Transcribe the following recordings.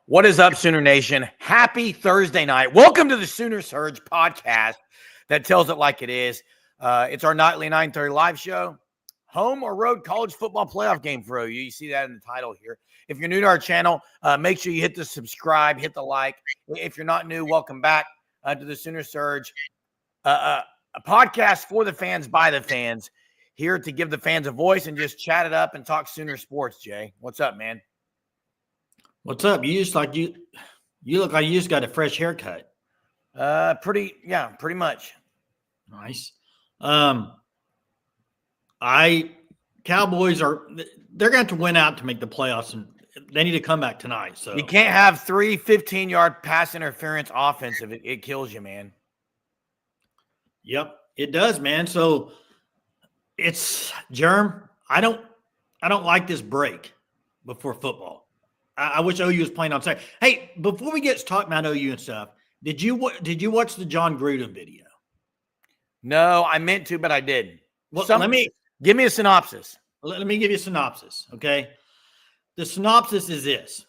What is up, Sooner Nation? Happy Thursday night. Welcome to the Sooner Surge podcast that tells it like it is. It's our nightly 9:30 live show. Home or road college football playoff game for OU. You see that in the title here. If you're new to our channel, make sure you hit the subscribe, hit the like. If you're not new, welcome back to the Sooner Surge, a podcast for the fans, by the fans, here to give the fans a voice and just chat it up and talk Sooner sports. Jay, what's up, man? What's up? You look like you just got a fresh haircut. Pretty much. Nice. Cowboys they're going to win out to make the playoffs, and they need to come back tonight. So you can't have 3 15-yard pass interference offensive. It kills you, man. Yep, it does, man. So it's Germ. I don't like this break before football. I wish OU was playing on Saturday. Hey, before we get to talk about OU and stuff, did you watch the John Gruden video? No, I meant to, but I didn't. Well, give me a synopsis. Let me give you a synopsis, okay? The synopsis is this.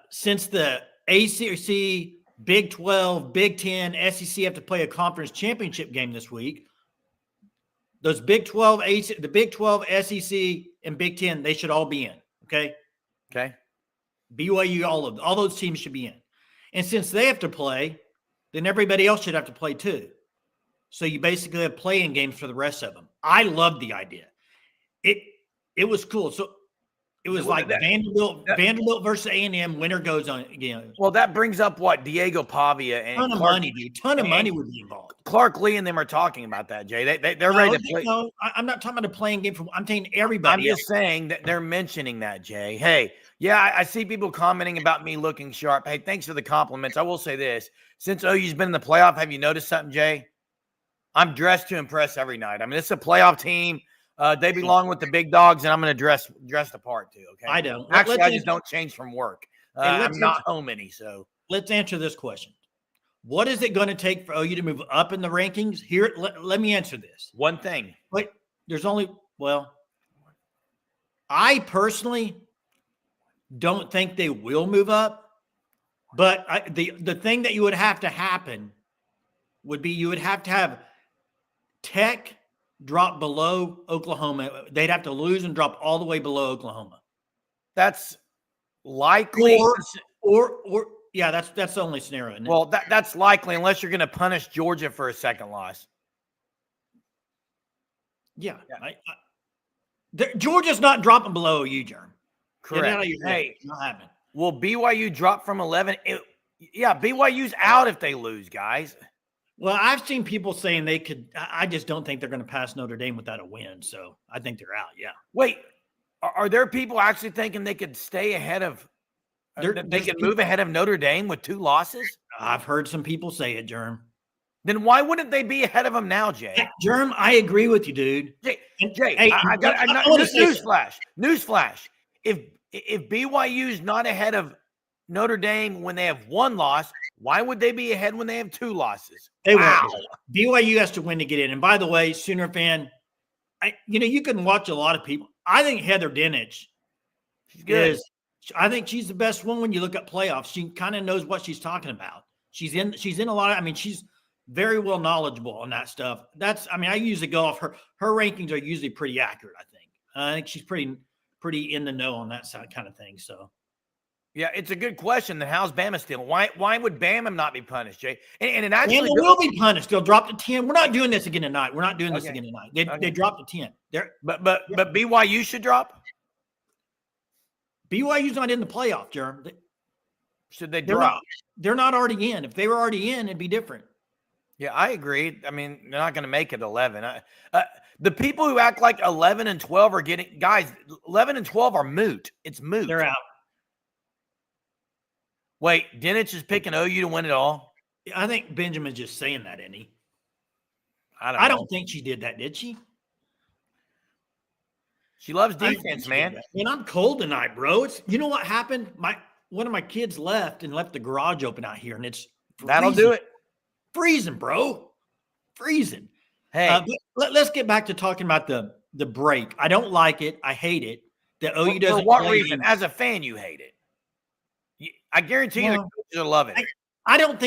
Since the ACC, Big 12, Big 10, SEC have to play a conference championship game this week, those Big 12, the Big 12, SEC, and Big 10, they should all be in, okay? Okay. BYU, all those teams should be in. And since they have to play, then everybody else should have to play too. So you basically have play-in games for the rest of them. I loved the idea. It was cool. So it was like Vanderbilt versus A&M. Winner goes on again. Well, that brings up what Diego Pavia and ton of money, dude. Ton of money would be involved. Clark Lee and them are talking about that, Jay. They're ready to play. No, I'm not talking about a playing game. I'm saying everybody. I'm just saying that they're mentioning that, Jay. Hey, yeah, I see people commenting about me looking sharp. Hey, thanks for the compliments. I will say this. Since OU's been in the playoff, have you noticed something, Jay? I'm dressed to impress every night. I mean, it's a playoff team. They belong with the big dogs, and I'm going to dress the part too, okay? I don't. Actually, I just don't change from work. I'm not home any, so. Let's answer this question. What is it going to take for OU to move up in the rankings? Here, let me answer this. One thing. Wait, I personally don't think they will move up, but the thing that you would have to happen would be you would have to have Tech drop below Oklahoma. They'd have to lose and drop all the way below Oklahoma. That's likely. Yeah, that's the only scenario. Isn't it? Well, that's likely unless you're going to punish Georgia for a second loss. Yeah. Georgia's not dropping below OU, Jerm. Correct. Hey, not happening. Will BYU drop from 11? BYU's out if they lose, guys. Well, I've seen people saying they could. I just don't think they're going to pass Notre Dame without a win. So I think they're out. Yeah. Wait, are there people actually thinking they could stay ahead of? They could move ahead of Notre Dame with 2 losses? I've heard some people say it, Germ. Then why wouldn't they be ahead of them now, Jay? Germ, I agree with you, dude. Jay, hey, newsflash. If BYU's not ahead of Notre Dame when they have 1 loss, why would they be ahead when they have 2 losses? Wow. BYU has to win to get in. And by the way, Sooner fan, you can watch a lot of people. I think Heather Dinich she's good. I think she's the best one when you look at playoffs. She kind of knows what she's talking about. She's in a lot of, she's very well knowledgeable on that stuff. I usually go off her rankings are usually pretty accurate, I think. I think she's pretty in the know on that side kind of thing. So yeah, it's a good question. Then how's Bama still? Why would Bama not be punished, Jay? And it actually Bama will be punished. They'll drop to 10. We're not doing this again tonight. We're not doing this again tonight. They dropped to 10. But BYU should drop. BYU's not in the playoff, Jerm. Should they drop? They're not already in. If they were already in, it'd be different. Yeah, I agree. I mean, they're not going to make it 11. The people who act like 11 and 12 are getting – guys, 11 and 12 are moot. It's moot. They're out. Wait, Dinich is picking OU to win it all? I think Benjamin's just saying that, isn't he? I don't think she did that, did she? She loves defense, man. And I'm cold tonight, bro. You know what happened? One of my kids left the garage open out here, and it's freezing. That'll do it. Freezing, bro. Freezing. Hey, let's get back to talking about the break. I don't like it. I hate it. The OU doesn't. For what reason? As a fan, you hate it. I guarantee you the coaches are loving it. I don't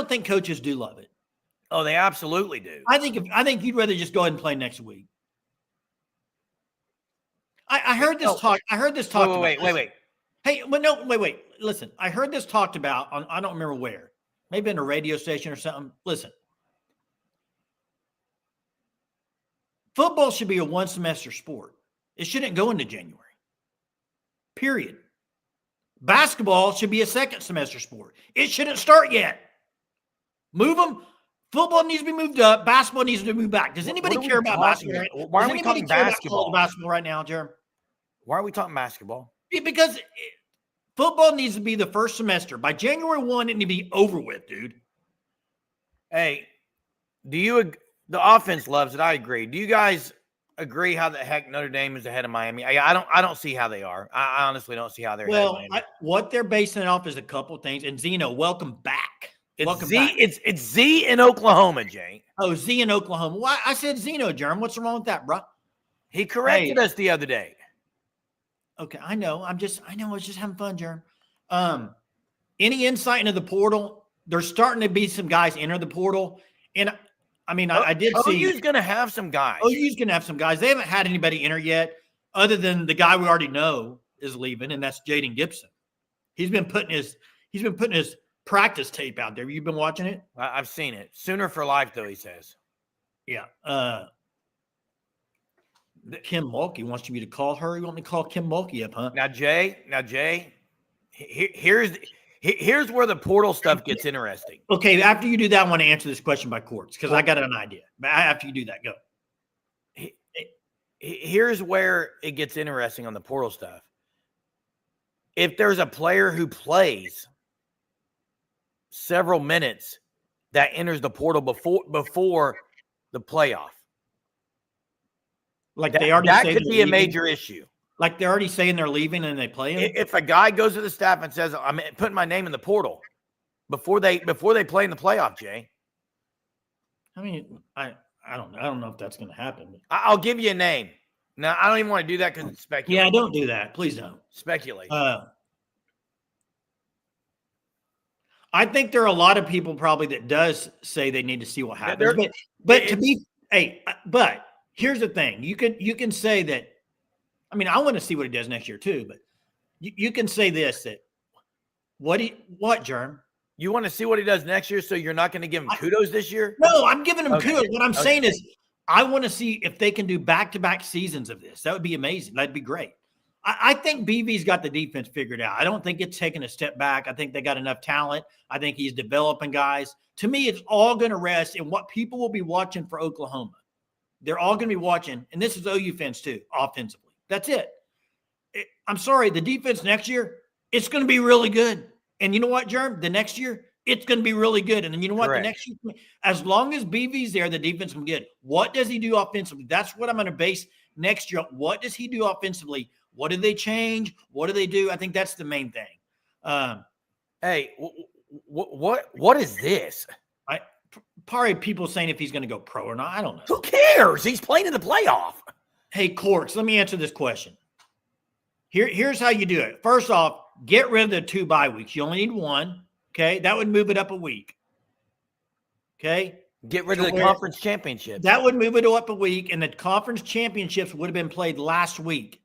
think coaches do love it. Oh, they absolutely do. I think you'd rather just go ahead and play next week. I heard this talk. I heard this talk. Wait. Hey, well, no, wait. Listen, I heard this talked about on, I don't remember where, maybe in a radio station or something. Listen, football should be a one semester sport. It shouldn't go into January. Period. Basketball should be a second semester sport. It shouldn't start yet. Move them. Football needs to be moved up. Basketball needs to move back. Does anybody care about basketball? Why are we talking basketball right now, Jeremy? Why are we talking basketball? Because football needs to be the first semester. By January 1, it needs to be over with, dude. Hey, the offense loves it. I agree. Do you guys agree how the heck Notre Dame is ahead of Miami? I don't see how they are. I honestly don't see how they're ahead of Miami. What they're basing it off is a couple things. And Zeno, welcome back. It's Z in Oklahoma, Jay. Oh, Z in Oklahoma. Why? I said Zeno, Jerm. What's wrong with that, bro? He corrected us the other day. Okay, I know. I was just having fun, Jerm. Any insight into the portal? There's starting to be some guys enter the portal. And I mean, I did see OU's going to have some guys. OU's going to have some guys. They haven't had anybody enter yet, other than the guy we already know is leaving, and that's Jaden Gibson. He's been putting his practice tape out there. You've been watching it? I've seen it. Sooner for life, though, he says. Yeah. Kim Mulkey wants me to call her. You want me to call Kim Mulkey up, huh? Now, Jay, here's where the portal stuff gets interesting. Okay, after you do that, I want to answer this question by courts because I got an idea. But after you do that, go. Here's where it gets interesting on the portal stuff. If there's a player who plays several minutes that enters the portal before the playoff, that could be a major issue. Like they're already saying they're leaving and they play him? If a guy goes to the staff and says, I'm putting my name in the portal before they play in the playoff, Jay. I mean, I don't know. I don't know if that's going to happen. I'll give you a name. Now, I don't even want to do that because it's speculation. Yeah, don't do that. Please don't. Speculate. I think there are a lot of people probably that does say they need to see what happens. But here's the thing. You can say that. I mean, I want to see what he does next year too, but you can say this, that what, Jerm? You want to see what he does next year, so you're not going to give him kudos this year? No, I'm giving him kudos. What I'm saying is I want to see if they can do back-to-back seasons of this. That would be amazing. That'd be great. I think BV's got the defense figured out. I don't think it's taken a step back. I think they got enough talent. I think he's developing guys. To me, it's all going to rest in what people will be watching for Oklahoma. They're all going to be watching, and this is OU fans too, offensively. That's it. I'm sorry, the defense next year, it's going to be really good. And you know what, Jerm? The next year, it's going to be really good. And then you know what? Correct. The next year, as long as BV's there, the defense will be good. What does he do offensively? That's what I'm going to base next year. What does he do offensively? What do they change? What do they do? I think that's the main thing. Hey, what is this? Probably people saying if he's going to go pro or not. I don't know. Who cares? He's playing in the playoff. Hey, Corks, let me answer this question. Here's how you do it. First off, get rid of the 2 bye weeks. You only need 1. Okay, that would move it up a week. Okay, get rid of the conference championship. That would move it up a week, and the conference championships would have been played last week.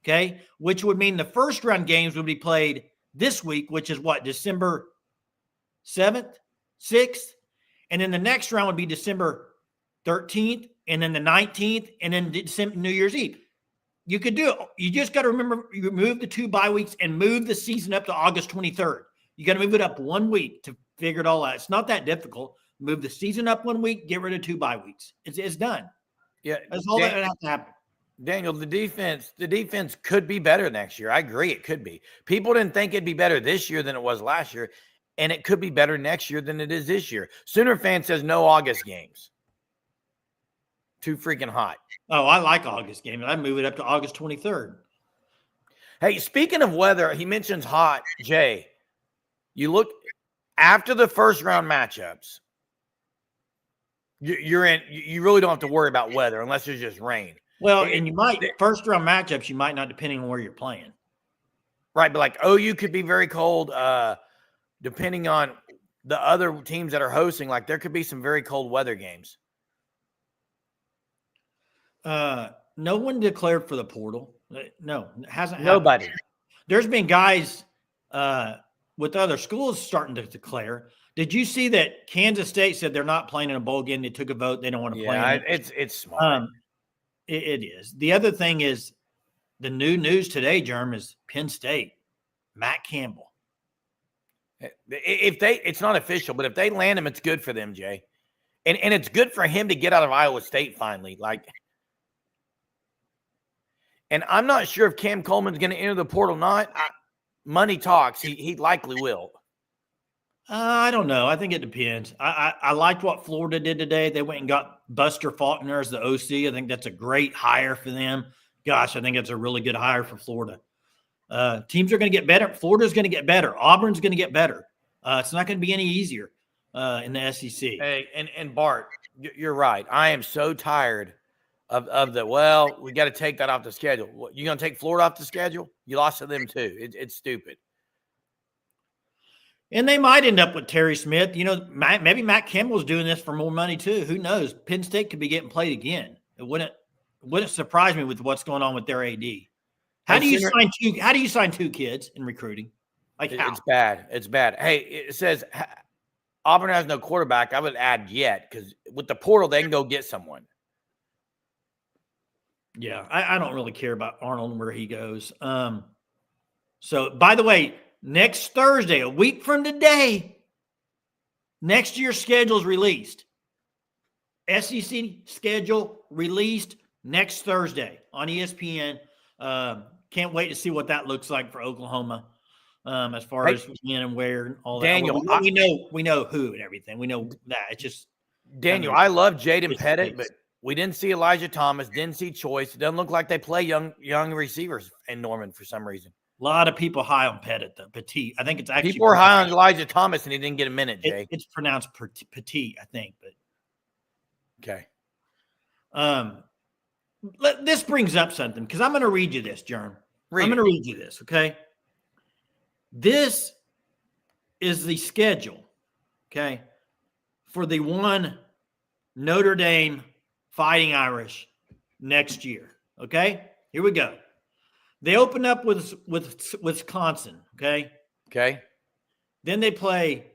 Okay, which would mean the first round games would be played this week, which is what, December 7th, 6th, and then the next round would be December 13th, and then the 19th, and then December, New Year's Eve. You could do it. You just got to remember, you move the 2 bye weeks and move the season up to August 23rd. You got to move it up 1 week to figure it all out. It's not that difficult. Move the season up 1 week, get rid of 2 bye weeks. It's done. Yeah, that's all that would have to happen. Daniel, the defense could be better next year. I agree, it could be. People didn't think it'd be better this year than it was last year, and it could be better next year than it is this year. Sooner fan says no August games. Too freaking hot. Oh, I like August games. I'd move it up to August 23rd. Hey, speaking of weather, he mentions hot. Jay, you look after the first round matchups, you're in. You really don't have to worry about weather unless there's just rain. Well, and you might first round matchups, you might not, depending on where you're playing. Right, but like OU could be very cold. depending on the other teams that are hosting, like there could be some very cold weather games. No one declared for the portal. No, it hasn't Nobody. happened. There's been guys with other schools starting to declare. Did you see that Kansas State said they're not playing in a bowl game? They took a vote. They don't want to play in it. It's smart. It is. The other thing is the new news today, Jerm, is Penn State, Matt Campbell. It's not official, but if they land him, it's good for them, Jay. And it's good for him to get out of Iowa State finally. And I'm not sure if Cam Coleman's going to enter the portal or not. Money talks. He likely will. I don't know. I think it depends. I liked what Florida did today. They went and got Buster Faulkner as the OC. I think that's a great hire for them. Gosh, I think it's a really good hire for Florida. Teams are going to get better. Florida's going to get better. Auburn's going to get better. It's not going to be any easier in the SEC. Hey, and Bart, you're right. I am so tired of the, well, we got to take that off the schedule. What, you going to take Florida off the schedule? You lost to them too. It's stupid. And they might end up with Terry Smith. You know, maybe Matt Campbell's doing this for more money too. Who knows? Penn State could be getting played again. It wouldn't surprise me with what's going on with their AD. How do you sign two kids in recruiting? How? It's bad. It's bad. Hey, it says Auburn has no quarterback. I would add yet because with the portal they can go get someone. Yeah, I don't really care about Arnold and where he goes. So, by the way, next Thursday, a week from today, next year's schedule is released. SEC schedule released next Thursday on ESPN. Can't wait to see what that looks like for Oklahoma as far as when and where and all that. Daniel, we know who and everything. We know that. It's just Daniel, I love Jaden Pettit, but we didn't see Elijah Thomas, didn't see Choice. It doesn't look like they play young receivers in Norman for some reason. A lot of people high on Pettit, though. Petit. I think it's actually people are high on Elijah Thomas, and he didn't get a minute, Jay. It's pronounced Petit, I think. But okay. This brings up something because I'm going to read you this, Jerm. I'm going to read you this, okay? This is the schedule, okay, for the one Notre Dame Fighting Irish next year, okay? Here we go. They open up with Wisconsin, okay? Okay. Then they play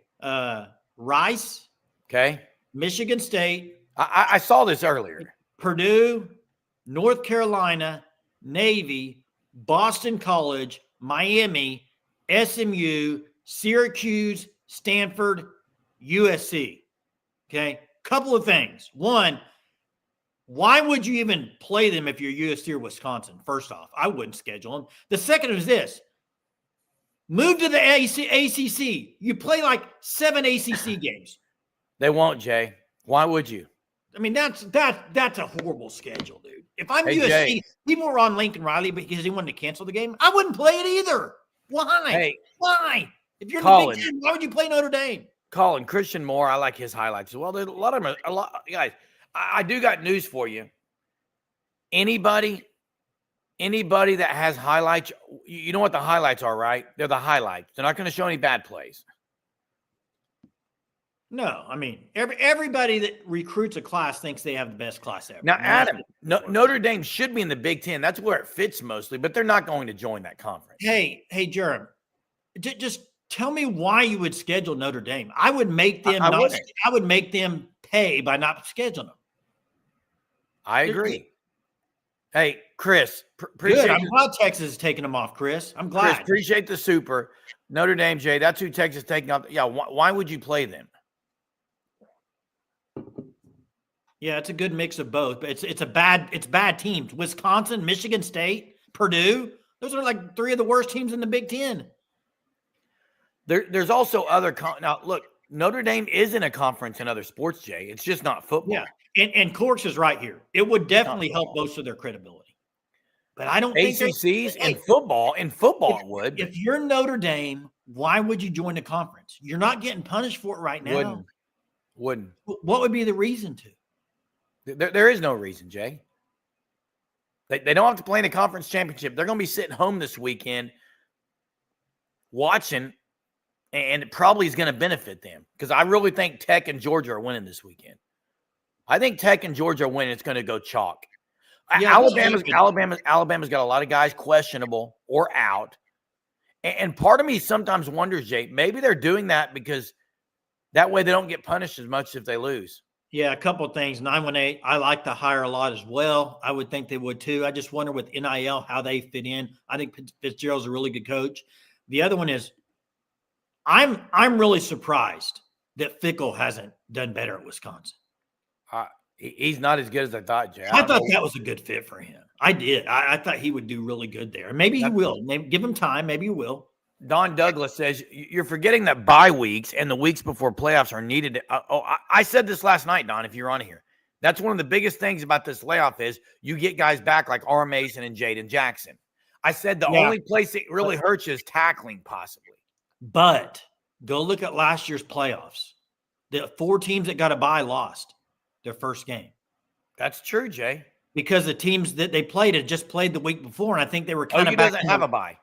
Rice, okay, Michigan State. I saw this earlier. Purdue, North Carolina, Navy, Boston College, Miami, SMU, Syracuse, Stanford, USC. Okay? Couple of things. One, why would you even play them if you're USC or Wisconsin? First off, I wouldn't schedule them. The second is this. Move to the ACC. You play like 7 ACC games. They won't, Jay. Why would you? I mean, that's a horrible schedule, dude. If I'm USC, Jay. people were on Lincoln Riley because he wanted to cancel the game. I wouldn't play it either. Why? Hey, why? If you're in Colin, the Big Ten, why would you play Notre Dame? Colin, Christian Moore, I like his highlights as well. There's a lot of them. Guys, I do got news for you. Anybody that has highlights, you know what the highlights are, right? They're the highlights. They're not going to show any bad plays. No, I mean, everybody that recruits a class thinks they have the best class ever. Now, Adam, Notre Dame should be in the Big Ten. That's where it fits mostly, but they're not going to join that conference. Hey, Jerem, just tell me why you would schedule Notre Dame. I would make them I would make them pay by not scheduling them. I agree. Hey, Chris, appreciate I'm glad Texas is taking them off, Chris. I'm glad. Chris, appreciate the super. Notre Dame, Jay, that's who Texas is taking off. Yeah, why would you play them? Yeah, it's a good mix of both, but it's bad teams. Wisconsin, Michigan State, Purdue. Those are like three of the worst teams in the Big Ten. There's also other now. Look, Notre Dame is in a conference in other sports, Jay. It's just not football. Yeah, and Corks is right here. It would definitely help bolster their credibility. But I don't think ACCs in football it would. If you're Notre Dame, why would you join the conference? You're not getting punished for it right now. Wouldn't. What would be the reason to? There is no reason, Jay. They don't have to play in the conference championship. They're going to be sitting home this weekend watching and it probably is going to benefit them because I really think Tech and Georgia are winning this weekend. I think Tech and Georgia are winning. It's going to go chalk. Yeah, Alabama's got a lot of guys questionable or out. And part of me sometimes wonders, Jay, maybe they're doing that because that way they don't get punished as much if they lose. Yeah, a couple of things. 918, I like the hire a lot as well. I would think they would too. I just wonder with NIL how they fit in. I think Fitzgerald's a really good coach. The other one is I'm really surprised that Fickle hasn't done better at Wisconsin. He's not as good as I thought, Jay. I thought that was a good fit for him. I did. I thought he would do really good there. Maybe he will. Maybe give him time. Maybe he will. Don Douglas says you're forgetting that bye weeks and the weeks before playoffs are needed. I said this last night, Don, if you're on here. That's one of the biggest things about this layoff is you get guys back like R. Mason and Jaden Jackson. I said the only place it really hurts you is tackling possibly. But go look at last year's playoffs. The 4 teams that got a bye lost their first game. That's true, Jay. Because the teams that they played had just played the week before, and I think they were kind of back. OU doesn't have a bye.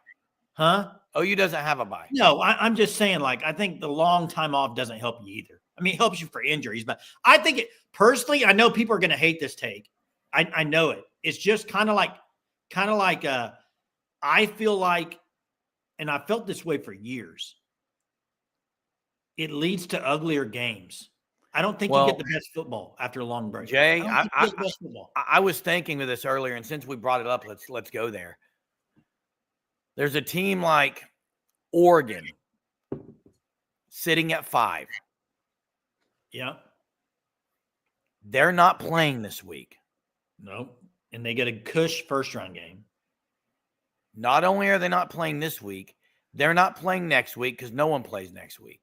Huh? OU doesn't have a bye. No, I'm just saying, like, I think the long time off doesn't help you either. I mean, it helps you for injuries, but I think it personally, I know people are going to hate this take. I know it. It's just kind of like I feel like, and I felt this way for years, it leads to uglier games. I don't think you get the best football after a long break. Jay, I was thinking of this earlier, and since we brought it up, let's go there. There's a team like Oregon sitting at 5. Yeah. They're not playing this week. No. And they get a cush first-round game. Not only are they not playing this week, they're not playing next week because no one plays next week.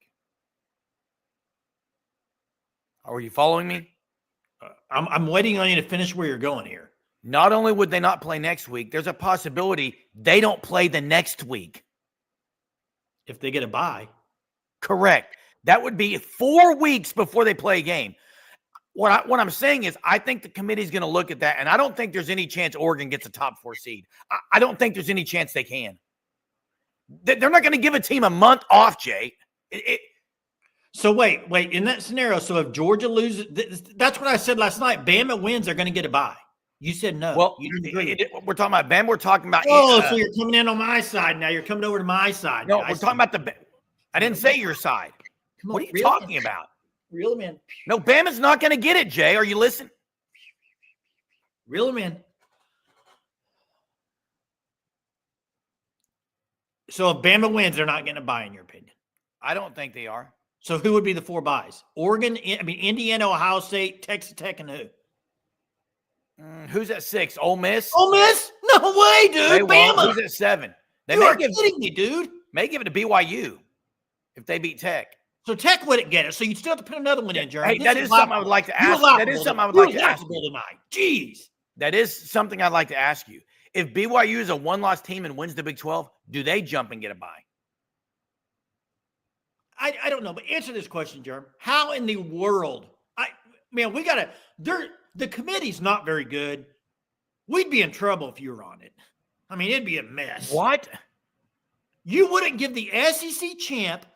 Are you following me? I'm waiting on you to finish where you're going here. Not only would they not play next week, there's a possibility they don't play the next week. If they get a bye. Correct. That would be 4 weeks before they play a game. What I'm saying is I think the committee is going to look at that, and I don't think there's any chance Oregon gets a top 4 seed. I don't think there's any chance they can. They're not going to give a team a month off, Jay. So wait. In that scenario, so if Georgia loses, that's what I said last night. Bama wins, they're going to get a bye. You said no. Well, we're talking about Bama. We're talking about. So you're coming in on my side now. You're coming over to my side. No, we're talking about I didn't say your side. What are you talking about? Reel him in. No, Bama's not going to get it, Jay. Are you listening? Reel him in. So if Bama wins, they're not getting a bye, in your opinion? I don't think they are. So who would be the 4 byes? Oregon, Indiana, Ohio State, Texas Tech, and who? Who's at 6? Ole Miss? Ole Miss? No way, dude. Bama. Who's at 7? You are kidding me, dude. May give it to BYU if they beat Tech. So Tech wouldn't get it. So you'd still have to put another one in, Jeremy. Hey, that is something I would like to ask. That is something I would like to ask you. Tonight. Jeez. That is something I'd like to ask you. If BYU is a 1-loss team and wins the Big 12, do they jump and get a bye? I don't know, but answer this question, Jeremy. How in the world? We got to – the committee's not very good. We'd be in trouble if you were on it. I mean, it'd be a mess. What? You wouldn't give the SEC champ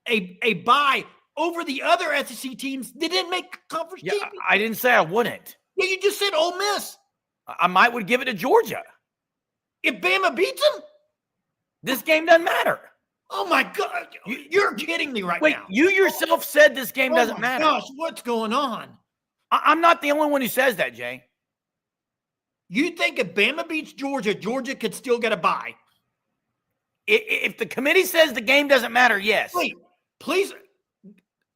a bye over the other SEC teams that didn't make conference championship. I didn't say I wouldn't. Yeah, you just said Ole Miss. I would give it to Georgia. If Bama beats them? This game doesn't matter. Oh, my God. You're kidding me now. Wait, you yourself said this game doesn't matter. Oh, my gosh, what's going on? I'm not the only one who says that, Jay. You think if Bama beats Georgia, Georgia could still get a bye? If the committee says the game doesn't matter, yes. Wait, please.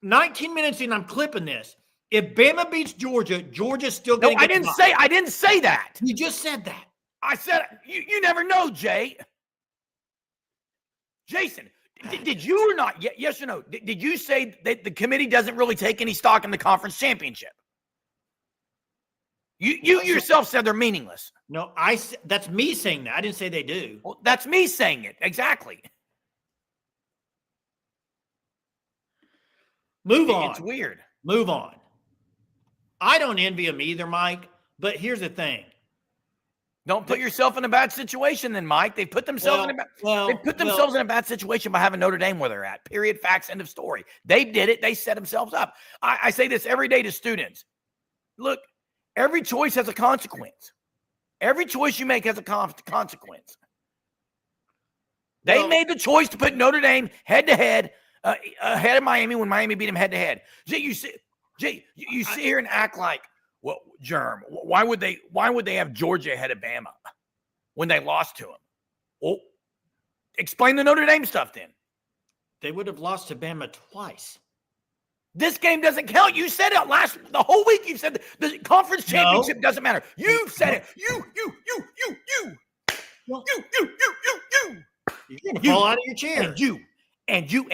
19 minutes in, I'm clipping this. If Bama beats Georgia, Georgia's still going to get a bye. I didn't say that. You just said that. I said, you never know, Jay. Jason, did you or not? Yes or no? Did you say that the committee doesn't really take any stock in the conference championship? You yourself said they're meaningless. No, that's me saying that. I didn't say they do. Well, that's me saying it. Exactly. Move on. It's weird. Move on. I don't envy them either, Mike, but here's the thing. Don't put yourself in a bad situation then, Mike. They put themselves in a bad situation by having Notre Dame where they're at. Period. Facts. End of story. They did it. They set themselves up. I say this every day to students. Look, every choice has a consequence. Every choice you make has a consequence. They made the choice to put Notre Dame head-to-head ahead of Miami when Miami beat them head-to-head. You sit here and act like, well, Germ, why would they have Georgia ahead of Bama when they lost to them? Well, explain the Notre Dame stuff then. They would have lost to Bama twice. This game doesn't count. You said it the whole week. You said the conference championship doesn't matter. You've said it. You. You're going to fall out of your chair. And you.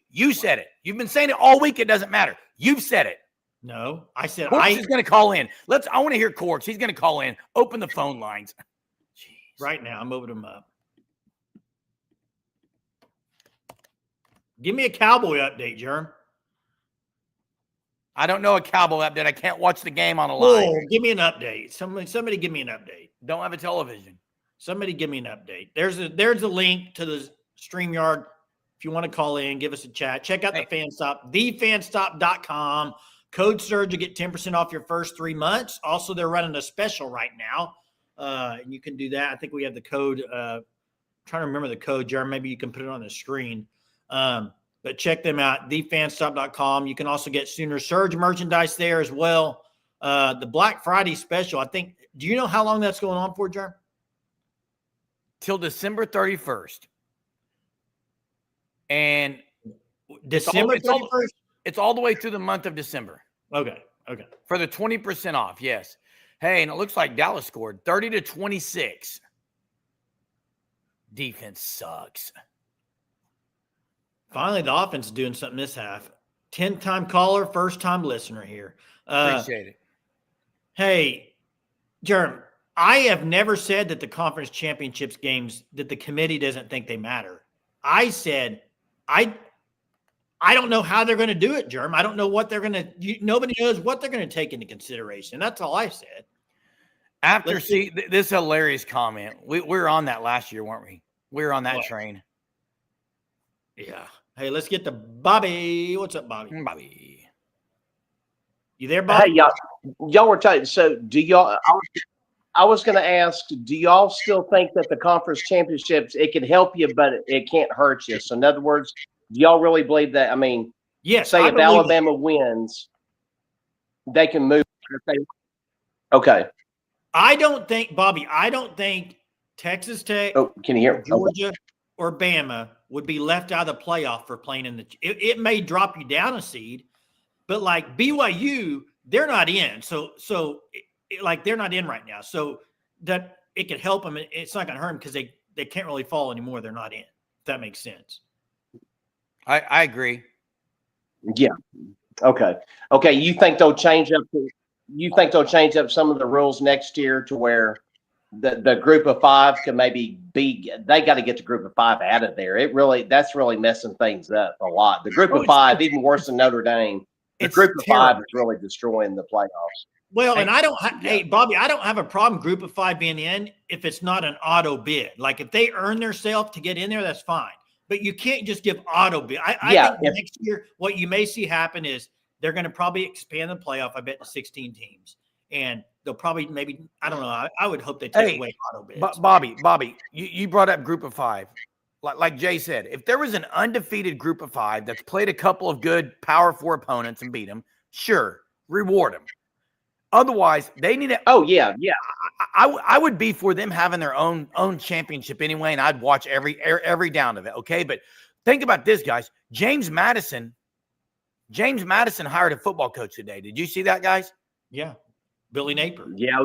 You said it. You've been saying it all week. It doesn't matter. You've said it. No, I said Corks is going to call in. I want to hear Corks. He's going to call in. Open the phone lines. Jeez. Right now, I'm moving them up. Give me a Cowboy update, Germ. I don't know a Cowboy update. I can't watch the game on a line. Oh, give me an update. Somebody give me an update. Don't have a television. Somebody give me an update. There's a link to the StreamYard. If you want to call in, give us a chat. Check out the FanStop, thefanstop.com. Code Surge to get 10% off your first 3 months. Also, they're running a special right now. And you can do that. I think we have the code. Trying to remember the code, Jeremy. Maybe you can put it on the screen. But check them out, thefanstop.com. You can also get Sooner Surge merchandise there as well. The Black Friday special, I think. Do you know how long that's going on for, Jeremy? Till December 31st. And December 31st? It's all the way through the month of December. Okay. For the 20% off, yes. Hey, and it looks like Dallas scored 30-26. Defense sucks. Finally, the offense is doing something this half. 10-time caller, first-time listener here. Appreciate it. Hey, Jeremy, I have never said that the conference championships games, that the committee doesn't think they matter. I said, I don't know how they're going to do it, Jerm. I don't know what they're going to – nobody knows what they're going to take into consideration. That's all I said. This hilarious comment. We were on that last year, weren't we? We were on that train. Yeah. Hey, let's get to Bobby. What's up, Bobby? Bobby. You there, Bobby? Hey, y'all were talking. So do y'all I was going to ask, do y'all still think that the conference championships, it can help you, but it can't hurt you? So in other words, do y'all really believe that? I mean, yes. Say if Alabama wins, they can move. Okay. I don't think, Bobby, Texas Tech, can you hear? Georgia, or Bama would be left out of the playoff for playing in the – it may drop you down a seed, but like BYU, they're not in. So they're not in right now. So that it could help them. It's not going to hurt them because they can't really fall anymore. They're not in. If that makes sense. I agree. Yeah. Okay. You think they'll change up? You think they'll change up some of the rules next year to where the group of five can maybe be? They got to get the group of five out of there. That's really messing things up a lot. The group of five, even worse than Notre Dame. The group of five is really destroying the playoffs. Well, and hey, Bobby, I don't have a problem group of five being in if it's not an auto bid. Like if they earn themselves to get in there, that's fine. But you can't just give auto bid. I think next year what you may see happen is they're going to probably expand the playoff, I bet, to 16 teams. And they'll probably I don't know. I would hope they take away auto bids. Bobby, you brought up group of five. Like Jay said, if there was an undefeated group of five that's played a couple of good Power 4 opponents and beat them, sure, reward them. Otherwise, they need to. Oh yeah. I would be for them having their own championship anyway, and I'd watch every down of it. Okay, but think about this, guys. James Madison hired a football coach today. Did you see that, guys? Yeah, Billy Napier. Yeah.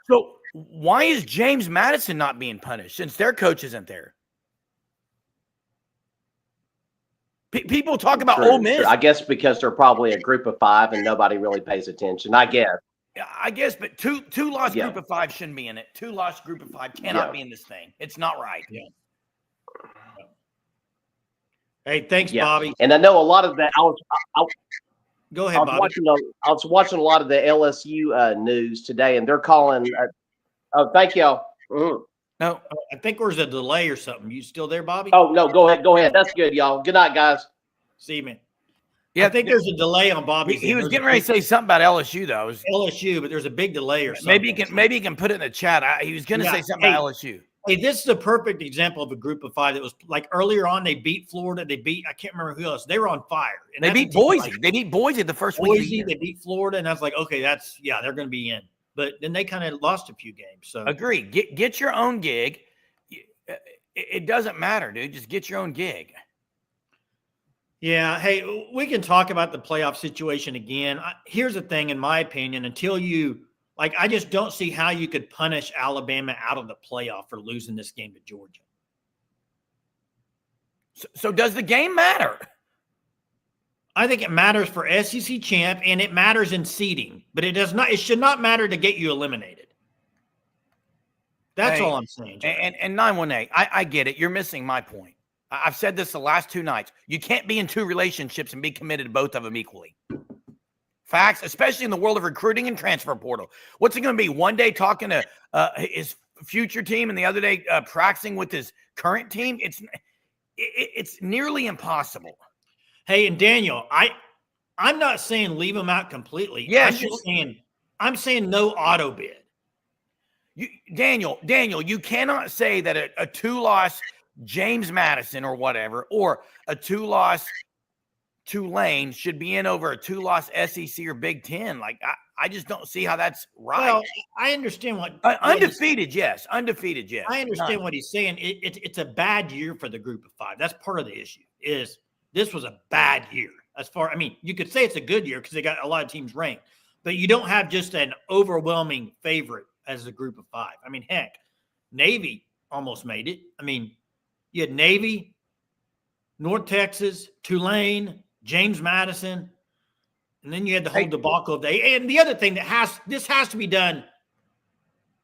So why is James Madison not being punished since their coach isn't there? People talk about Ole Miss. I guess because they're probably a group of five and nobody really pays attention. I guess. Yeah, I guess, but two lost group of five shouldn't be in it. 2 lost group of five cannot be in this thing. It's not right. Yeah. Hey, thanks, Bobby. And I know a lot of that. Go ahead, Bobby. I was watching a lot of the LSU news today, and they're calling. Oh, thank y'all. Mm-hmm. No, I think there's a delay or something. You still there, Bobby? Oh no, go ahead. That's good, y'all. Good night, guys. See you, man. Yeah, I think there's a delay on Bobby's. He was getting ready to say something about LSU though. LSU, but there's a big delay or something. Maybe he can put it in the chat. He was going to say something about LSU. Hey, this is a perfect example of a group of five that was like earlier on. They beat Florida. I can't remember who else. They were on fire. And they beat Boise. They beat Boise the first week. Boise. They beat Florida, and I was like, okay, they're going to be in. But then they kind of lost a few games. So agree. Get your own gig. It doesn't matter, dude. Just get your own gig. Yeah. Hey, we can talk about the playoff situation again. Here's the thing, in my opinion, until you I just don't see how you could punish Alabama out of the playoff for losing this game to Georgia. So does the game matter? I think it matters for SEC champ, and it matters in seeding, but it does not. It should not matter to get you eliminated. That's all I'm saying. And 918, I get it. You're missing my point. I've said this the last two nights. You can't be in two relationships and be committed to both of them equally. Facts, especially in the world of recruiting and transfer portal. What's it going to be? One day talking to his future team and the other day practicing with his current team? It's nearly impossible. Hey, and Daniel, I'm not saying leave him out completely. Yeah, I'm saying no auto bid. Daniel, you cannot say that a two-loss James Madison or whatever, or a two-loss Tulane should be in over a two-loss SEC or Big Ten. I just don't see how that's right. Well, I understand what undefeated, yes. Undefeated, yes. I understand what he's saying. It's a bad year for the group of five. That's part of the issue. Is this was a bad year you could say it's a good year because they got a lot of teams ranked, but you don't have just an overwhelming favorite as a group of five. Heck, Navy almost made it. You had Navy, North Texas, Tulane, James Madison, and then you had the whole debacle of and the other thing this has to be done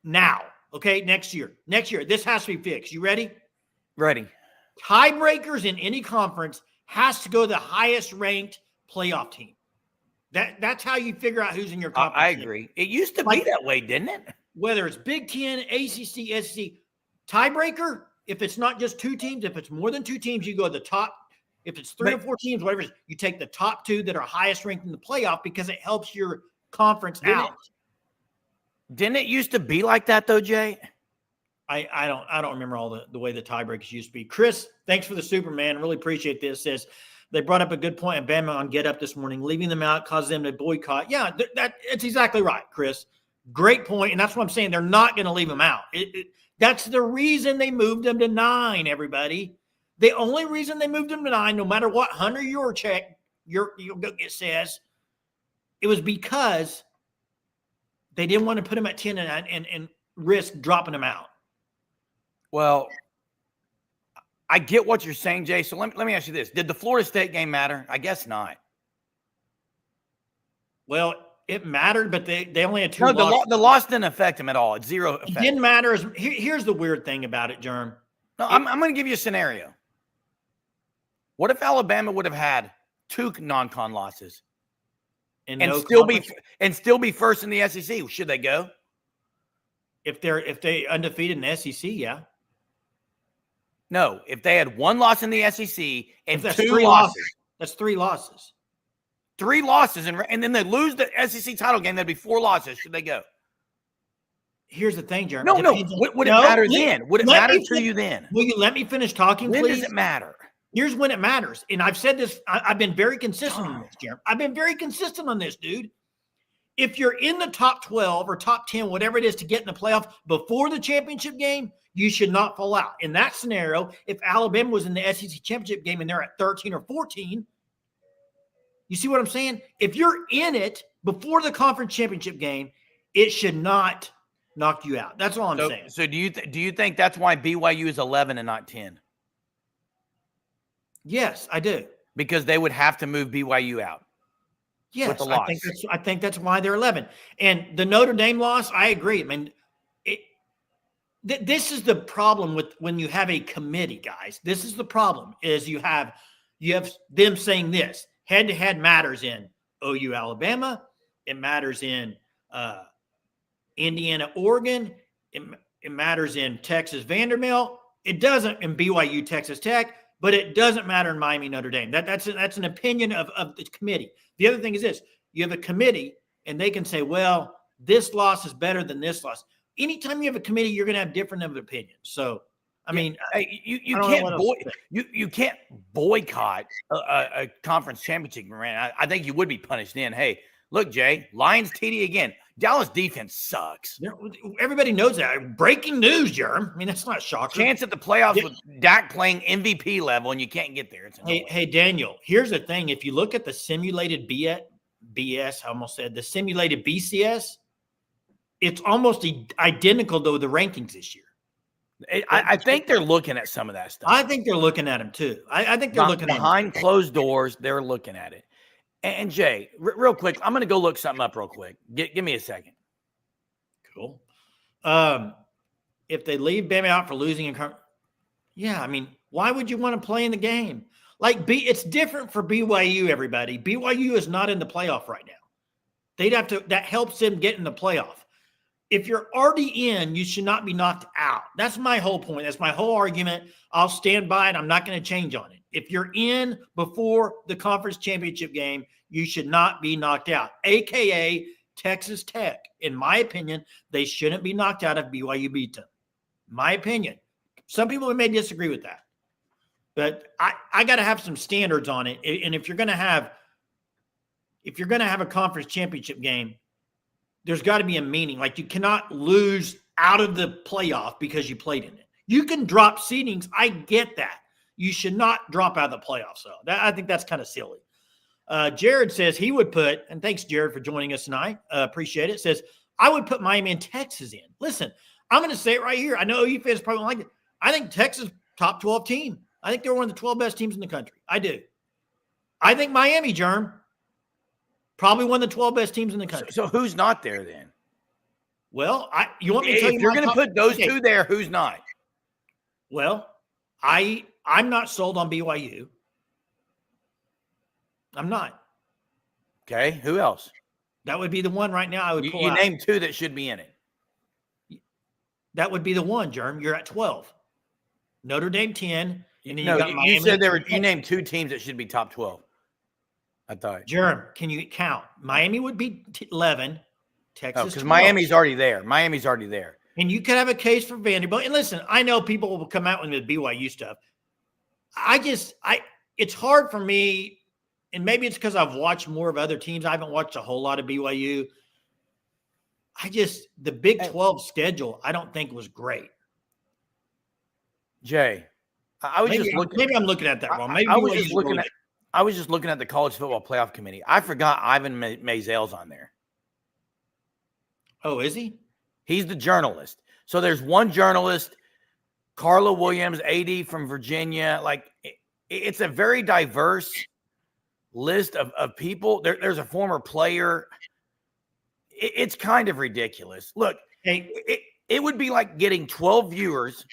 now. Okay, next year, this has to be fixed. You ready? Ready. Tiebreakers in any conference has to go to the highest ranked playoff team. That's how you figure out who's in your conference. I agree. It used to be that way, didn't it? Whether it's Big Ten, ACC, SEC, tiebreaker. If it's not just two teams, if it's more than two teams, you go to the top. If it's three or four teams, whatever, you take the top two that are highest ranked in the playoff because it helps your conference out. Didn't it used to be like that though, Jay? I don't remember all the way the tiebreakers used to be. Chris, thanks for the Superman. Really appreciate this. Says they brought up a good point in Bama on Get Up this morning. Leaving them out caused them to boycott. Yeah, it's exactly right, Chris. Great point, and that's what I'm saying. They're not going to leave them out. That's the reason they moved them to 9, everybody. The only reason they moved them to 9, no matter what Hunter says, it was because they didn't want to put them at 10 and risk dropping them out. Well, I get what you're saying, Jay. So let me ask you this. Did the Florida State game matter? I guess not. Well, it mattered, but they only had 2 losses. No, the loss didn't affect them at all. It's zero effect. It didn't matter. Here's the weird thing about it, Jerm. No, I'm going to give you a scenario. What if Alabama would have had 2 non-con losses and still be first in the SEC? Should they go? If they undefeated in the SEC, yeah. No, if they had 1 loss in the SEC and 2 losses. That's 3 losses. 3 losses, and then they lose the SEC title game. That'd be 4 losses. Should they go? Here's the thing, Jeremy. No. Would it matter then? Would it matter to you then? Will you let me finish talking, please? When does it matter? Here's when it matters. And I've said this. I've been very consistent on this, Jeremy. I've been very consistent on this, dude. If you're in the top 12 or top 10, whatever it is, to get in the playoff before the championship game, you should not fall out. In that scenario, if Alabama was in the SEC championship game and they're at 13 or 14, you see what I'm saying? If you're in it before the conference championship game, it should not knock you out. That's all I'm saying. So do you think that's why BYU is 11 and not 10? Yes, I do. Because they would have to move BYU out. Yes, I think that's why they're 11. And the Notre Dame loss, I agree. This is the problem with when you have a committee, guys. This is the problem: is you have them saying this head-to-head matters in OU, Alabama. It matters in Indiana, Oregon. It matters in Texas, Vanderbilt. It doesn't in BYU, Texas Tech, but it doesn't matter in Miami, Notre Dame. That's an opinion of the committee. The other thing is this: you have a committee, and they can say, well, this loss is better than this loss. Anytime you have a committee, you're going to have different of opinions. So, I mean, you can't boycott a conference championship, man. I think you would be punished then. Hey, look, Jay, Lions TD again. Dallas defense sucks. Everybody knows that. Breaking news, Jerm. I mean, that's not shocking. Chance at the playoffs with Dak playing MVP level, and you can't get there. Hey, Daniel, here's the thing. If you look at the simulated BS, I almost said the simulated BCS, it's almost identical to the rankings this year. I think they're looking at some of that stuff. I think they're looking at them too. I think they're looking behind closed doors. They're looking at it. And Jay, real quick, I'm going to go look something up real quick. Give me a second. Cool. If they leave Bama out for losing, I mean, why would you want to play in the game? It's different for BYU. Everybody, BYU is not in the playoff right now. They'd have to. That helps them get in the playoff. If you're already in, you should not be knocked out. That's my whole point. That's my whole argument. I'll stand by it. I'm not going to change on it. If you're in before the conference championship game, you should not be knocked out, a.k.a. Texas Tech. In my opinion, they shouldn't be knocked out if BYU beat them. My opinion. Some people may disagree with that. But I got to have some standards on it. And if you're going to have a conference championship game, there's got to be a meaning. Like, you cannot lose out of the playoff because you played in it. You can drop seedings. I get that. You should not drop out of the playoffs, though. I think that's kind of silly. Jared says he would put, and thanks, Jared, for joining us tonight. Appreciate it. Says, I would put Miami and Texas in. Listen, I'm going to say it right here. I know OU fans probably don't like it. I think Texas top 12 team. I think they're one of the 12 best teams in the country. I do. I think Miami, Germ, probably one of the 12 best teams in the country. So who's not there then? Well, you want me to tell you? If you're going to put those two there, who's not? Well, I'm not sold on BYU. I'm not. Okay, who else? That would be the one right now I would pull out. You name two that should be in it. That would be the one, Germ. You're at 12. Notre Dame 10. And then you said you named two teams that should be top 12. I thought. Germ, can you count? Miami would be 11. Texas. Because Miami's already there. Miami's already there. And you could have a case for Vanderbilt. And listen, I know people will come out with the BYU stuff. It's hard for me, and maybe it's because I've watched more of other teams. I haven't watched a whole lot of BYU. The Big 12 schedule, I don't think was great. Jay, maybe I'm looking at that wrong. Maybe I was just looking at the College Football Playoff Committee. I forgot Ivan Mazel's on there. Oh, is he? He's the journalist. So there's one journalist, Carla Williams, AD from Virginia. Like, it's a very diverse list of people. There's a former player. It's kind of ridiculous. Look, it would be like getting 12 viewers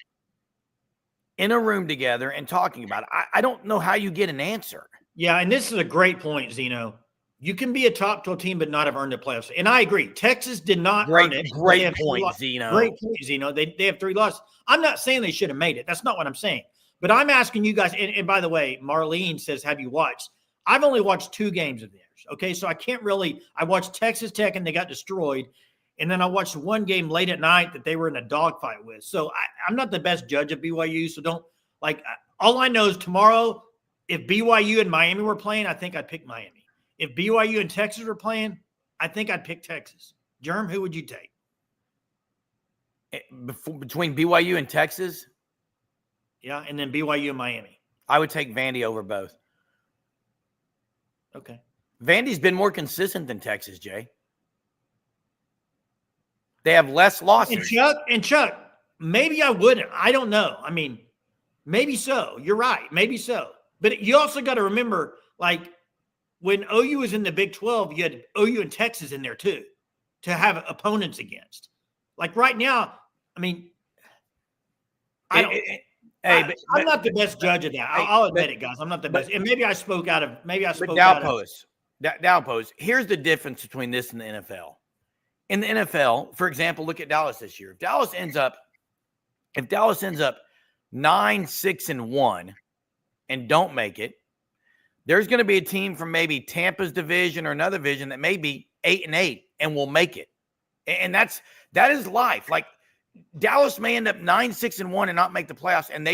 in a room together and talking about it. I don't know how you get an answer. Yeah, and this is a great point, Zeno. You can be a top 12 team but not have earned the playoffs. And I agree. Texas did not earn it. Great point, Zeno. Great point, Zeno. They have 3 losses. I'm not saying they should have made it. That's not what I'm saying. But I'm asking you guys, and by the way, Marlene says, have you watched? I've only watched 2 games of theirs. Okay, so I can't really – I watched Texas Tech and they got destroyed. And then I watched one game late at night that they were in a dogfight with. So I'm not the best judge of BYU. So don't – like, all I know is tomorrow, if BYU and Miami were playing, I think I'd pick Miami. If BYU and Texas were playing, I think I'd pick Texas. Germ, who would you take? Between BYU and Texas? Yeah, and then BYU and Miami. I would take Vandy over both. Okay. Vandy's been more consistent than Texas, Jay. They have less losses. And Chuck, maybe I wouldn't. I don't know. I mean, maybe so. You're right. Maybe so. But you also got to remember, like, when OU was in the Big 12, you had OU and Texas in there too to have opponents against. Like right now, I mean, I'm not the best judge of that. I'll admit it, guys. I'm not the best. And maybe I spoke out of – Dalpost, Dalpos, here's the difference between this and the NFL. In the NFL, for example, look at Dallas this year. If Dallas ends up 9-6-1 and don't make it, there's going to be a team from maybe Tampa's division or another division that may be 8-8 and will make it. And that is life. Like Dallas may end up 9-6-1 and not make the playoffs, and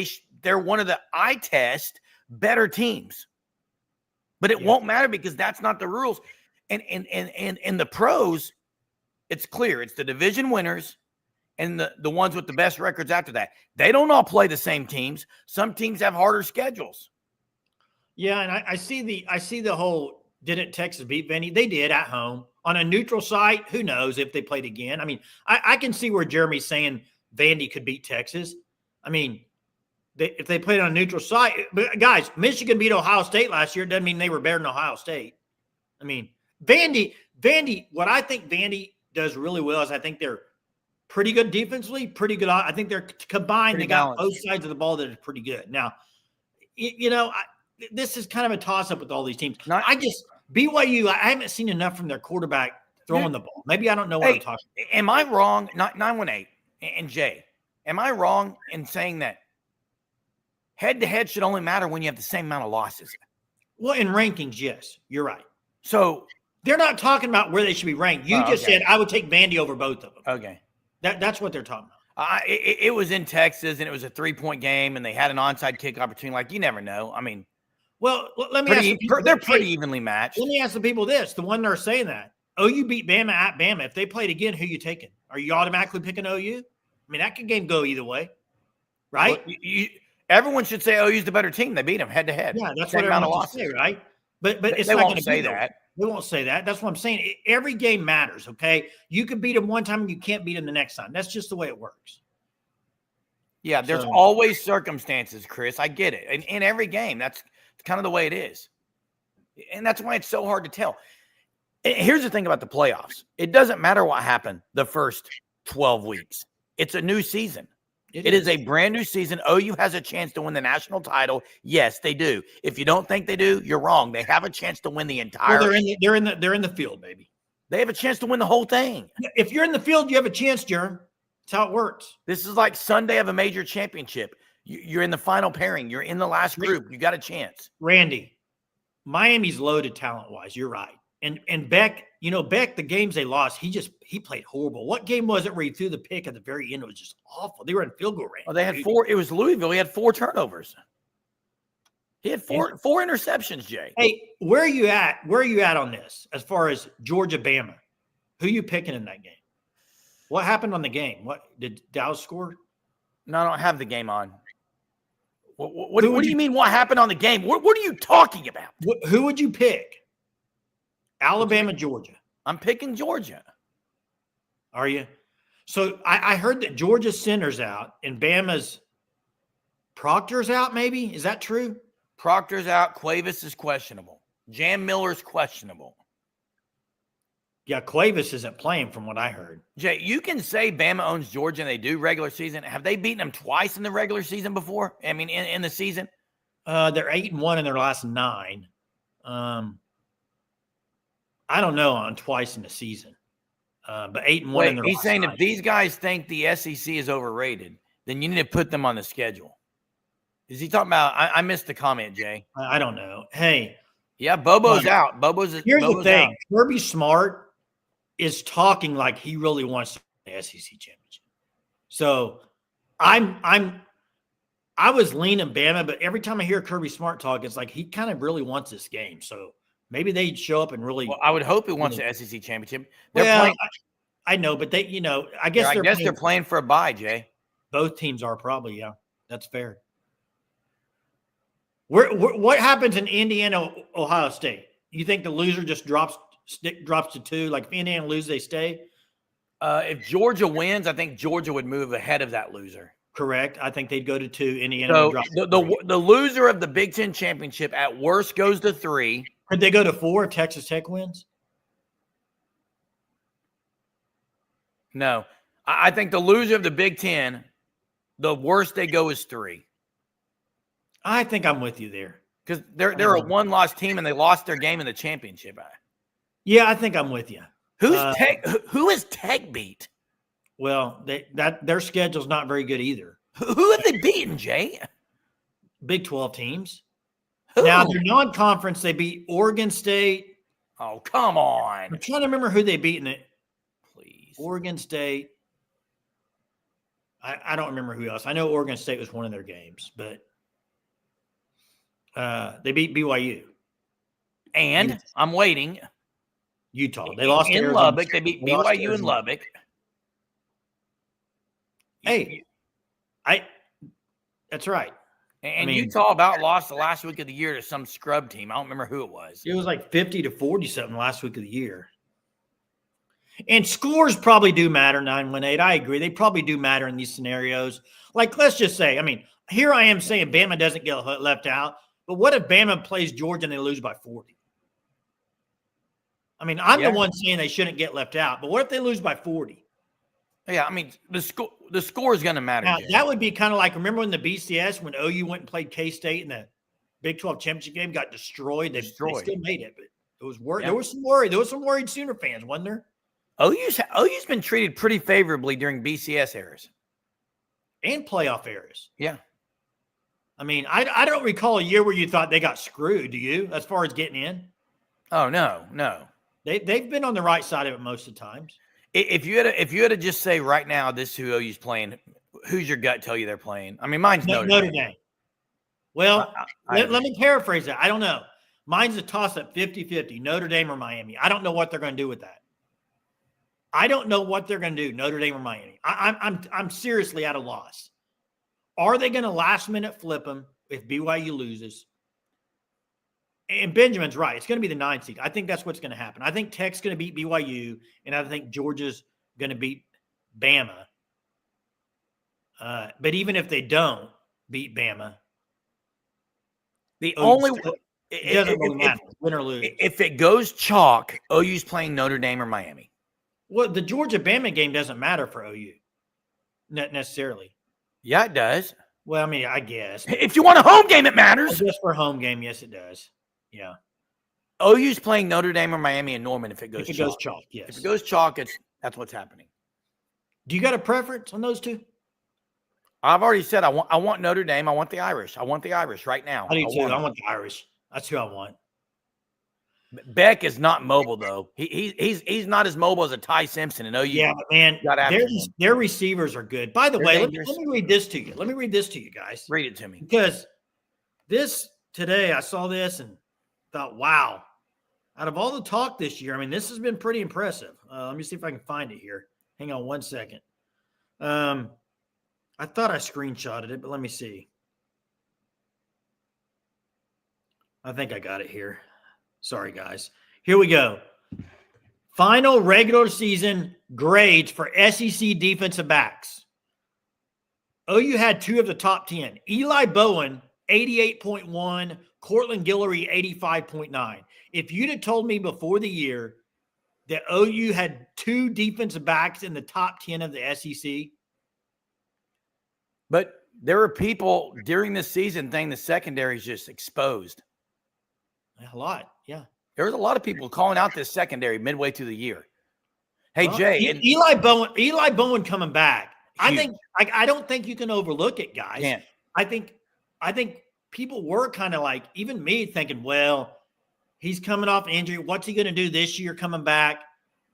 they're one of the eye test better teams. But it won't matter because that's not the rules. And in the pros, it's clear. It's the division winners and the ones with the best records after that. They don't all play the same teams. Some teams have harder schedules. Yeah, and I see the whole didn't Texas beat Vandy? They did at home. On a neutral site, who knows if they played again? I mean, I can see where Jeremy's saying Vandy could beat Texas. I mean, if they played on a neutral site, but guys, Michigan beat Ohio State last year. It doesn't mean they were better than Ohio State. I mean, Vandy, what I think Vandy does really well is I think they're pretty good defensively, pretty good. I think they're combined. Pretty they got balanced. both sides of the ball that are pretty good. Now, this is kind of a toss-up with all these teams. BYU, I haven't seen enough from their quarterback throwing the ball. Maybe I don't know what I'm talking about. Am I wrong? 918 and Jay, am I wrong in saying that head-to-head should only matter when you have the same amount of losses? Well, in rankings, yes, you're right. So they're not talking about where they should be ranked. You just said I would take Vandy over both of them. Okay. That's what they're talking about. It was in Texas, and it was a 3-point game, and they had an onside kick opportunity. Like, you never know. I mean, well, let me ask the people, they're pretty evenly matched. Let me ask the people this: the one that are saying that OU beat Bama at Bama. If they played again, who you taking? Are you automatically picking OU? I mean, that could game go either way, right? Well, everyone should say OU's the better team. They beat them head to head. Yeah, that's what everyone wants to say, right? But it's not going to say that. They won't say that. That's what I'm saying. Every game matters, okay? You could beat them one time and you can't beat them the next time. That's just the way it works. Yeah, there's always circumstances, Chris. I get it. In every game, that's kind of the way it is. And that's why it's so hard to tell. Here's the thing about the playoffs. It doesn't matter what happened the first 12 weeks. It's a new season. It is a brand new season. OU has a chance to win the national title. Yes, they do. If you don't think they do, you're wrong. They have a chance to win the entire. Well, they're in the field, baby. They have a chance to win the whole thing. If you're in the field, you have a chance, Jerem. That's how it works. This is like Sunday of a major championship. You're in the final pairing. You're in the last group. You got a chance. Randy, Miami's loaded talent-wise. You're right. And Beck, Beck, the games they lost, he played horrible. What game was it where he threw the pick at the very end? It was just awful. They were in field goal range. Oh, they had 4. It was Louisville. He had 4 turnovers. He had four interceptions, Jay. Hey, where are you at? Where are you at on this as far as Georgia Bama? Who are you picking in that game? What happened on the game? What did Dallas score? No, I don't have the game on. What do you mean? What happened on the game? What are you talking about? Who would you pick? Alabama, Georgia. I'm picking Georgia. Are you? So I heard that Georgia's center's out and Bama's Proctor's out, maybe? Is that true? Proctor's out. Cuevas is questionable. Jam Miller's questionable. Yeah, Cuevas isn't playing from what I heard. Jay, you can say Bama owns Georgia and they do regular season. Have they beaten them twice in the regular season before? I mean, in the season? They're 8-1 in their last 9. I don't know on twice in the season. But 8-1 in their he's last saying 9. if these guys think the SEC is overrated, then you need to put them on the schedule. Is he talking about? I missed the comment, Jay. I don't know. Hey. Yeah, Bobo's out. Here's the thing. Out. Kirby Smart is talking like he really wants to win the SEC championship. So I was leaning Bama, but every time I hear Kirby Smart talk, it's like he kind of really wants this game. So maybe they'd show up and really. Well, I would hope he wants the SEC championship. I know, but they, I guess they're playing for a bye, Jay. Both teams are probably, yeah. That's fair. What happens in Indiana, Ohio State? You think the loser just drops to 2? Like if Indiana loses, they stay? If Georgia wins, I think Georgia would move ahead of that loser. Correct. I think they'd go to 2. Indiana so would drop the loser of the Big Ten championship at worst goes to 3. Could they go to 4 if Texas Tech wins? No. I think the loser of the Big Ten, the worst they go is 3. I think I'm with you there. Because they're a one-loss team and they lost their game in the championship. Yeah, I think I'm with you. Who is Tech beat? Well, their schedule's not very good either. Who have they beaten, Jay? Big 12 teams. Who? Now, they're non-conference. They beat Oregon State. Oh, come on. I'm trying to remember who they beat in it. Please. Oregon State. I don't remember who else. I know Oregon State was one of their games, but they beat BYU. And I'm waiting. Utah. They lost in Lubbock. They beat BYU in Lubbock. Hey, that's right. And Utah about lost the last week of the year to some scrub team. I don't remember who it was. It was like 50-40 something last week of the year. And scores probably do matter, 9-1-8. I agree. They probably do matter in these scenarios. Like, let's just say, here I am saying Bama doesn't get left out. But what if Bama plays Georgia and they lose by 40? I'm the one saying they shouldn't get left out. But what if they lose by 40? Yeah, the score is going to matter. Now, that would be kind of like, remember in the BCS when OU went and played K-State in the Big 12 championship game, got destroyed. They still made it, but it was worried. Yeah. There was some worry. There was some worried Sooner fans, wasn't there? OU's been treated pretty favorably during BCS eras and playoff eras. Yeah, I don't recall a year where you thought they got screwed. Do you? As far as getting in? Oh no. They've been on the right side of it most of the times. If you had to just say right now, this is who OU's playing, who's your gut tell you they're playing? Mine's Notre Dame. Well, let me paraphrase that. I don't know. Mine's a toss-up 50-50, Notre Dame or Miami. I don't know what they're going to do with that. I don't know what they're going to do, Notre Dame or Miami. I'm seriously at a loss. Are they going to last-minute flip them if BYU loses? And Benjamin's right. It's going to be the 9th seed. I think that's what's going to happen. I think Tech's going to beat BYU, and I think Georgia's going to beat Bama. But even if they don't beat Bama, it doesn't really matter, win or lose. If it goes chalk, OU's playing Notre Dame or Miami. Well, the Georgia-Bama game doesn't matter for OU, not necessarily. Yeah, it does. Well, I guess. If you want a home game, it matters. Just for a home game, yes, it does. Yeah. OU's playing Notre Dame or Miami and Norman if it goes chalk. Yes. If it goes chalk, that's what's happening. Do you got a preference on those two? I've already said I want Notre Dame. I want the Irish. I want the Irish right now. I do too. I want the Irish. That's who I want. Beck is not mobile though. He's not as mobile as a Ty Simpson and OU. Yeah, man. Their receivers are good. By the way, let me read this to you. Let me read this to you guys. Read it to me. Because today I saw this and thought, wow. Out of all the talk this year, this has been pretty impressive. Let me see if I can find it here. Hang on one second. I thought I screenshotted it, but let me see. I think I got it here. Sorry, guys. Here we go. Final regular season grades for SEC defensive backs. OU had 2 of the top 10. Eli Bowen, 88.1. Cortland Guillory, 85.9. If you'd have told me before the year that OU had 2 defensive backs in the top 10 of the SEC. But there were people during this season thinking the secondary is just exposed. A lot, yeah. There was a lot of people calling out this secondary midway through the year. Hey, Jay. Eli Bowen coming back. Huge. I don't think you can overlook it, guys. Yeah. I think people were kind of like, even me thinking, well, he's coming off injury. What's he going to do this year coming back?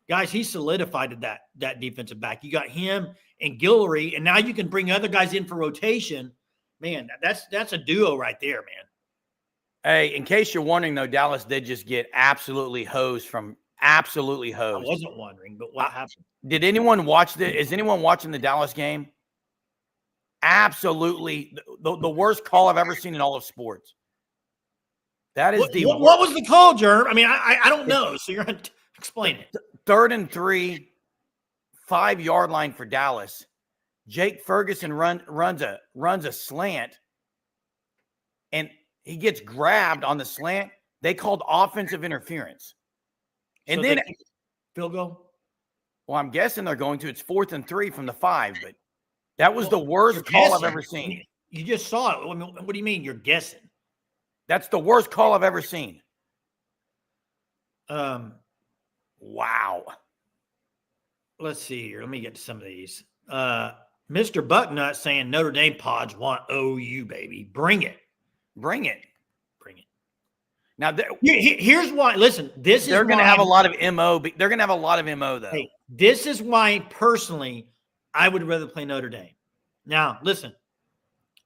Guys, he solidified that defensive back. You got him and Guillory, and now you can bring other guys in for rotation. Man, that's a duo right there, man. Hey, in case you're wondering, though, Dallas did just get absolutely hosed. I wasn't wondering, but what happened? Did anyone watch this? Is anyone watching the Dallas game? Absolutely. The worst call I've ever seen in all of sports. That is what was the call, Jerm? I don't know. So you're going to explain it. 3rd and 3, 5-yard line for Dallas. Jake Ferguson runs a slant, and he gets grabbed on the slant. They called offensive interference. And so then field goal? Well, I'm guessing they're going to. It's 4th and 3 from the 5, but that was the worst call I've ever seen. You just saw it. What do you mean you're guessing? That's the worst call I've ever seen. Wow. Let's see here. Let me get to some of these. Mr. Bucknut saying Notre Dame pods want OU, baby. Bring it. Bring it. Bring it. Now, here's why. Listen, they're going to have a lot of MO. They're going to have a lot of MO, though. Hey, this is why, personally, I would rather play Notre Dame. Now, listen,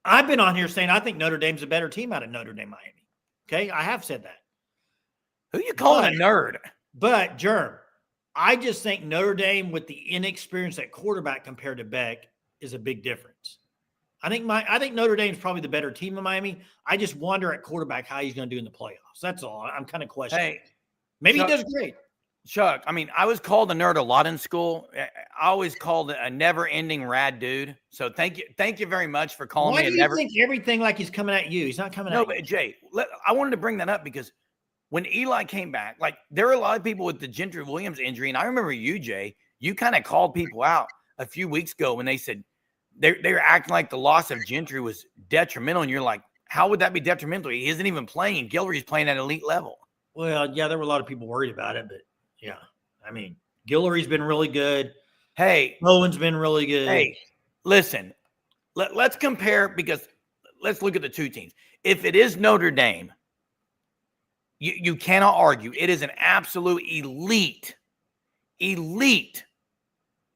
I've been on here saying I think Notre Dame's a better team out of Notre Dame, Miami. Okay? I have said that. Who you calling a nerd? But, Germ, I just think Notre Dame with the inexperience at quarterback compared to Beck is a big difference. I think Notre Dame's probably the better team in Miami. I just wonder at quarterback how he's going to do in the playoffs. That's all. I'm kind of questioning. Hey, maybe Chuck, he does great. Chuck, I mean, I was called a nerd a lot in school. I always called it a never-ending rad dude. So thank you very much for calling me a never. Why do you think everything like he's coming at you? He's not coming at you. No, but Jay, I wanted to bring that up because when Eli came back, like there were a lot of people with the Gentry Williams injury, and I remember you, Jay. You kind of called people out a few weeks ago when they said they were acting like the loss of Gentry was detrimental, and you're like, how would that be detrimental? He isn't even playing, and Guillory's playing at elite level. Well, yeah, there were a lot of people worried about it, but yeah, I mean, Guillory's been really good. Hey, Owen's been really good. Hey, listen, let's compare because let's look at the two teams. If it is Notre Dame, you cannot argue. It is an absolute elite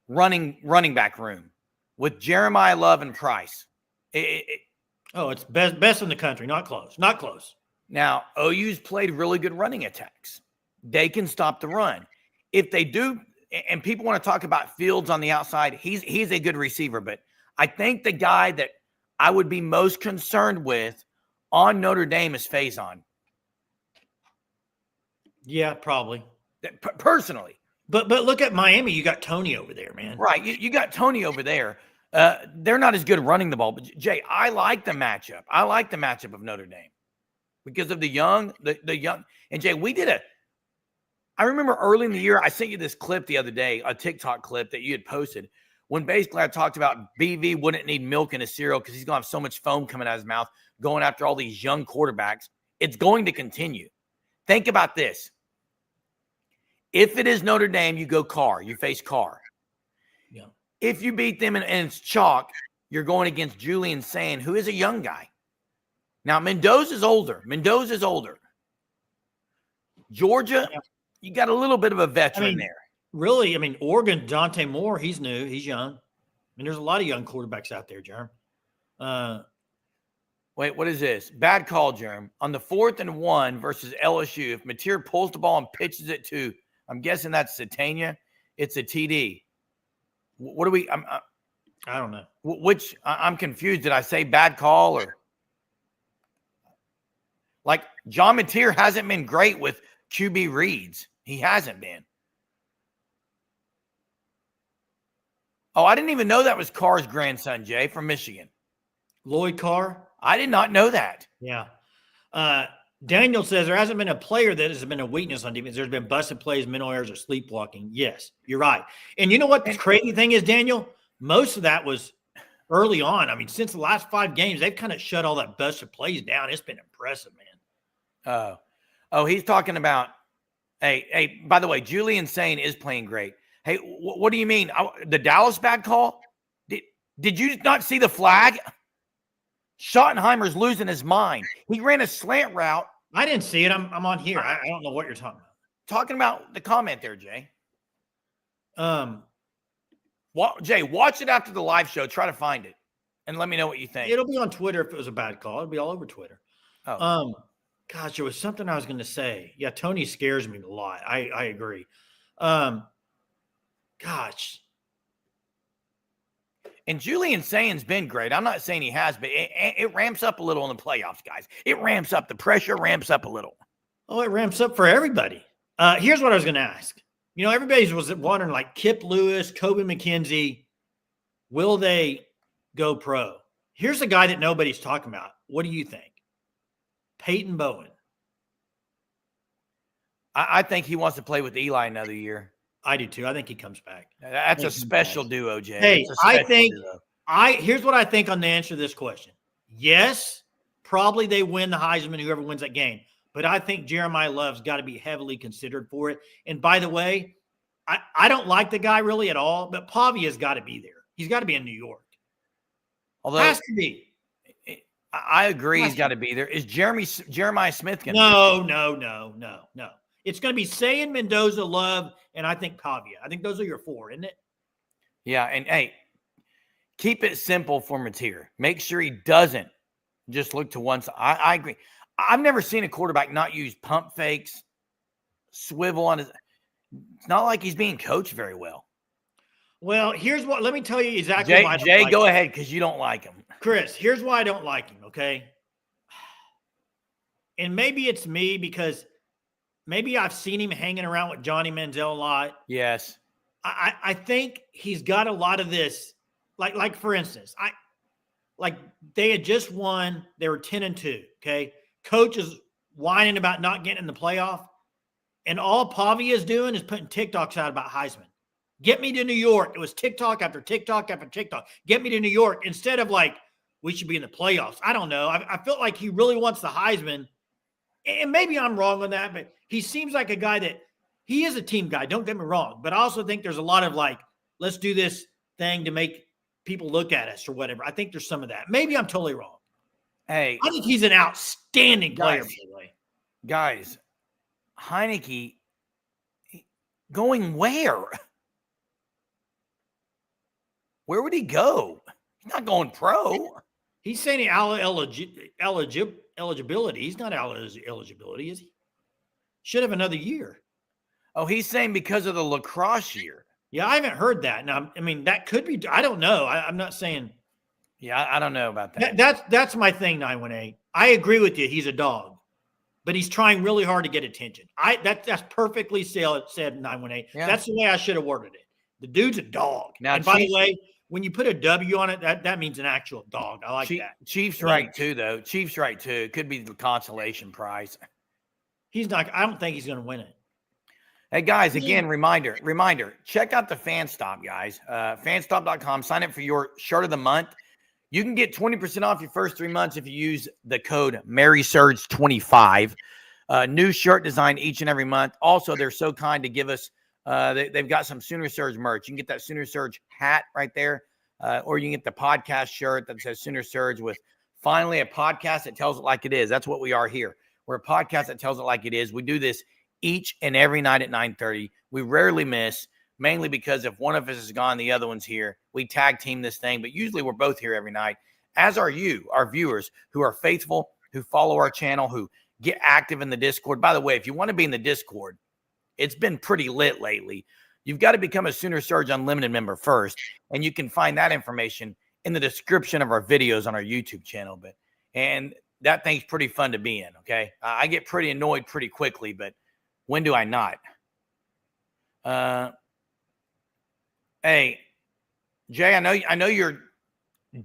running back room with Jeremiah Love and Price. It's best in the country. Not close. Not close. Now, OU's played really good running attacks. They can stop the run. If they do, and people want to talk about Fields on the outside, he's a good receiver. But I think the guy that I would be most concerned with on Notre Dame is Faison. Yeah, probably. Personally. But look at Miami. You got Tony over there, man. Right. You got Tony over there. They're not as good running the ball. But, Jay, I like the matchup. I like the matchup of Notre Dame because of the young. And, Jay, I remember early in the year, I sent you this clip the other day, a TikTok clip that you had posted, when basically I talked about BV wouldn't need milk in his cereal because he's going to have so much foam coming out of his mouth going after all these young quarterbacks. It's going to continue. Think about this. If it is Notre Dame, you go Carr. You face Carr. Yeah. If you beat them and it's chalk, you're going against Julian Sayin, who is a young guy. Now, Mendoza's older. Georgia, you got a little bit of a veteran there. Really, Oregon, Dante Moore, he's new. He's young. There's a lot of young quarterbacks out there, Jerm. Wait, what is this? Bad call, Jerm. On the 4th and 1 versus LSU, if Mateer pulls the ball and pitches it to, I'm guessing that's Satania, it's a TD. What do we I don't know. Which I'm confused. Did I say bad call or like John Mateer hasn't been great with QB reads. He hasn't been. Oh, I didn't even know that was Carr's grandson, Jay, from Michigan. Lloyd Carr? I did not know that. Yeah. Daniel says there hasn't been a player that has been a weakness on defense. There's been busted plays, mental errors, or sleepwalking. Yes, you're right. And you know what the crazy thing is, Daniel? Most of that was early on. Since the last 5 games, they've kind of shut all that busted plays down. It's been impressive, man. Oh, he's talking about, hey, by the way, Julian Sayin is playing great. Hey, what do you mean? The Dallas bad call? Did you not see the flag? Schottenheimer's losing his mind. He ran a slant route. I didn't see it. I'm on here. I don't know what you're talking about. Talking about the comment there, Jay. Jay, watch it after the live show. Try to find it, and let me know what you think. It'll be on Twitter if it was a bad call. It'll be all over Twitter. Oh. Gosh, there was something I was going to say. Yeah, Tony scares me a lot. I agree. Gosh. And Julian Sayin's been great. I'm not saying he has, but it ramps up a little in the playoffs, guys. It ramps up. The pressure ramps up a little. Oh, it ramps up for everybody. Here's what I was going to ask. Everybody was wondering, like Kip Lewis, Kobe McKenzie, will they go pro? Here's a guy that nobody's talking about. What do you think? Peyton Bowen. I think he wants to play with Eli another year. I do too. I think he comes back. That's a special duo, Jay. Hey, here's what I think on the answer to this question. Yes, Probably they win the Heisman, whoever wins that game. But I think Jeremiah Love's got to be heavily considered for it. And by the way, I don't like the guy really at all, but Pavia's got to be there. He's got to be in New York. Although has to be. I agree he's got to be there. Is Jeremiah Smith going to be there? No. It's going to be Sayin, Mendoza, Love, and I think Pavia. I think those are your four, isn't it? Yeah, and hey, keep it simple for Mateer. Make sure he doesn't just look to one side. I agree. I've never seen a quarterback not use pump fakes, swivel on his. It's not like he's being coached very well. Well, let me tell you exactly why. Jay, go ahead because you don't like him. Chris, here's why I don't like him, okay? And maybe it's me because maybe I've seen him hanging around with Johnny Manziel a lot. Yes. I think he's got a lot of this. Like for instance, they had just won. They were 10-2, okay? Coach is whining about not getting in the playoff. And all Pavia is doing is putting TikToks out about Heisman. Get me to New York. It was TikTok after TikTok after TikTok. Get me to New York instead of we should be in the playoffs. I don't know. I felt like he really wants the Heisman. And maybe I'm wrong on that, but he seems like a guy that he is a team guy. Don't get me wrong. But I also think there's a lot of let's do this thing to make people look at us or whatever. I think there's some of that. Maybe I'm totally wrong. Hey, I think he's an outstanding player, by the way. Guys, Heineke going where? Where would he go? He's not going pro. He's saying eligibility. He's not eligibility, is he? Should have another year. Oh, he's saying because of the lacrosse year. Yeah, I haven't heard that. Now, I mean, that could be. I don't know. I'm not saying. Yeah, I don't know about that. That's my thing, 918. I agree with you. He's a dog, but he's trying really hard to get attention. That's perfectly said, 918. Yeah. That's the way I should have worded it. The dude's a dog. Now, and by the way, when you put a W on it, that means an actual dog. I like that. Chief's right too, though. Chief's right too. It could be the consolation prize. He's not. I don't think he's going to win it. Hey guys, again, reminder, check out the FanStop, guys. Fanstop.com. Sign up for your shirt of the month. You can get 20% off your first 3 months if you use the code MarySurge25. New shirt design each and every month. Also, they're so kind to give us, they've got some Sooner Surge merch. You can get that Sooner Surge hat right there, or you can get the podcast shirt that says Sooner Surge with finally a podcast that tells it like it is. That's what we are here. We're a podcast that tells it like it is. We do this each and every night at 9:30. We rarely miss, mainly because if one of us is gone, the other one's here. We tag team this thing, but usually we're both here every night, as are you, our viewers, who are faithful, who follow our channel, who get active in the Discord. By the way, if you want to be in the Discord, it's been pretty lit lately. You've got to become a Sooner Surge Unlimited member first, and you can find that information in the description of our videos on our YouTube channel. And that thing's pretty fun to be in, okay? I get pretty annoyed pretty quickly, but when do I not? Hey, Jay, I know you're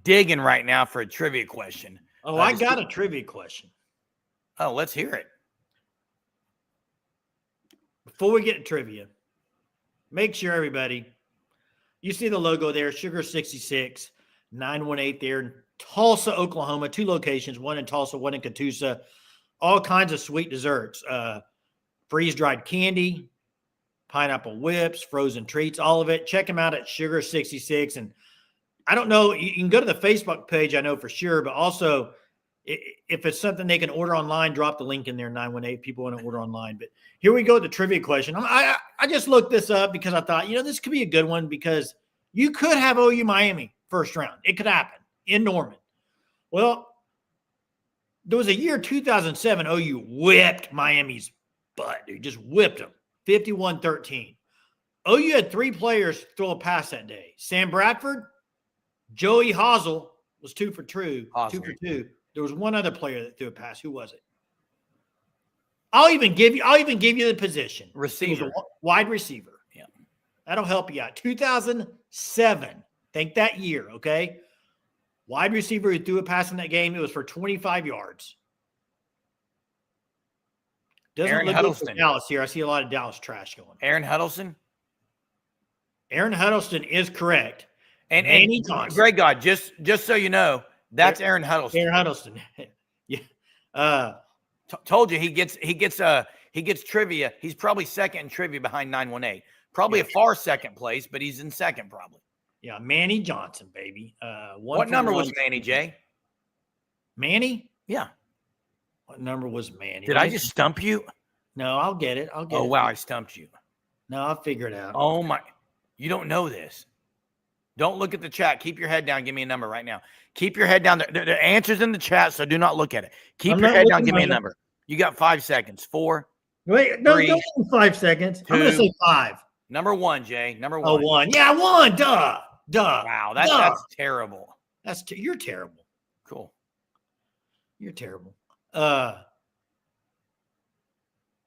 digging right now for a trivia question. Oh, I got a trivia question. Oh, let's hear it. Before we get to trivia, make sure everybody, you see the logo there, Sugar 66, 918 there in Tulsa, Oklahoma, 2 locations, one in Tulsa, one in Catoosa, all kinds of sweet desserts, freeze-dried candy, pineapple whips, frozen treats, all of it. Check them out at Sugar 66. And I don't know, you can go to the Facebook page, I know for sure, but also if it's something they can order online, drop the link in there, 918. People want to order online. But here we go with the trivia question. I just looked this up because I thought, this could be a good one because you could have OU Miami first round. It could happen in Norman. Well, there was a year 2007, OU whipped Miami's butt, dude. Just whipped them. 51-13. OU had 3 players throw a pass that day. Sam Bradford, Joey Hazel was 2 for 2. Awesome. 2 for 2. There was one other player that threw a pass. Who was it? I'll even give you the position. Receiver. Wide receiver. Yeah. That'll help you out. 2007. Think that year, okay? Wide receiver who threw a pass in that game. It was for 25 yards. Doesn't look good for Dallas here. I see a lot of Dallas trash going. Aaron Huddleston? Aaron Huddleston is correct. And Greg God, just so you know, that's Aaron Huddleston. Aaron Huddleston. Yeah. Told you he gets trivia. He's probably second in trivia behind 918. Probably a far second place, but he's in second probably. Yeah, Manny Johnson, baby. What number was Manny, Jay? Manny? Yeah. What number was Manny? Did I just stump you? No, I'll get it. Oh, wow, I stumped you. No, I'll figure it out. Oh, my. You don't know this. Don't look at the chat. Keep your head down. Give me a number right now. Keep your head down. The answer's in the chat, so do not look at it. Keep your head down. Give me a number. You got 5 seconds. 4. Wait, no, don't give me 5 seconds. I'm going to say 5. Number 1, Jay. Number 1. Oh, 1. Yeah, 1. Duh. Wow, that's terrible. You're terrible. Cool. You're terrible.